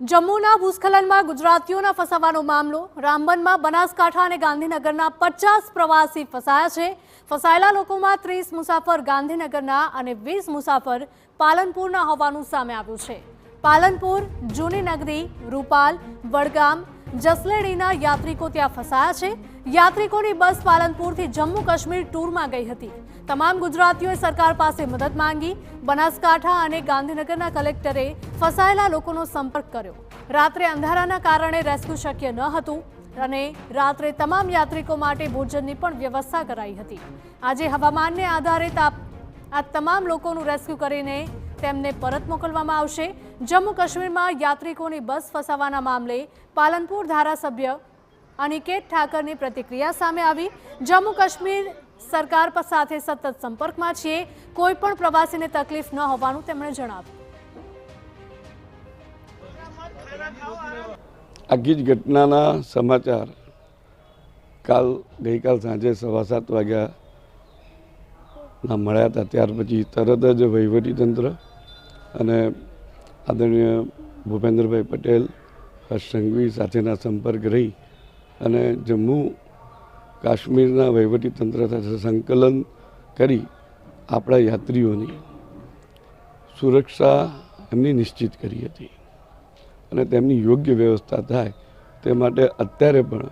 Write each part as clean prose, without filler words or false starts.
જમ્મુના ભૂસ્ખલનમાં ગુજરાતીઓના ફસાવાનો મામલો રામબનમાં બનાસકાંઠા અને ગાંધીનગરના 50 પ્રવાસી ફસાયા છે। ફસાયેલા લોકોમાં 30 મુસાફર ગાંધીનગરના અને 20 મુસાફર પાલનપુરના હોવાનું સામે આવ્યું છે। પાલનપુર, જૂની નગરી, રૂપાલ, વડગામ, જસલેડીના યાત્રિકો ત્યાં ફસાયા છે। યાત્રિકોની બસ પાલનપુરથી જમ્મુ કાશ્મીર ટૂરમાં ગઈ હતી। તમામ ગુજરાતીઓએ સરકાર પાસે મદદ માંગી। બનાસકાંઠા અને ગાંધીનગરના કલેક્ટરે ફસાયેલા લોકોનો સંપર્ક કર્યો। રાત્રે અંધારાના કારણે રેસ્ક્યુ શક્ય ન હતું અને રાત્રે તમામ યાત્રિકો માટે ભોજનની પણ વ્યવસ્થા કરાઈ હતી। આજે હવામાનને આધારે આ તમામ લોકોનું રેસ્ક્યુ કરીને તેમને પરત મોકલવામાં આવશે। જમ્મુ કાશ્મીરમાં યાત્રિકોની બસ ફસાવાના મામલે પાલનપુર ધારાસભ્ય અનિકેત ઠાકરની પ્રતિક્રિયા સામે આવી। જમ્મુ કાશ્મીર સરકાર સાથે સતત સંપર્કમાં છીએ, કોઈ પણ પ્રવાસીને તકલીફ ન હોવાનું તેમણે જણાવ્યું। આખી જ ઘટનાના સમાચાર ગઈકાલ સાંજે 7:15 વાગ્યાના મળ્યા હતા। ત્યાર પછી તરત જ વહીવટીતંત્ર અને આદરણીય ભૂપેન્દ્રભાઈ પટેલ, હર્ષ સંઘવી સાથેના સંપર્ક રહી અને જમ્મુ કાશ્મીરના વહીવટીતંત્ર સાથે સંકલન કરી આપણા યાત્રીઓની સુરક્ષા એમની નિશ્ચિત કરી હતી અને તેમની યોગ્ય વ્યવસ્થા થાય તે માટે અત્યારે પણ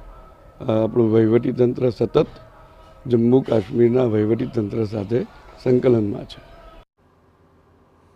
આપણું વહીવટીતંત્ર સતત જમ્મુ કાશ્મીરના વહીવટીતંત્ર સાથે સંકલનમાં છે।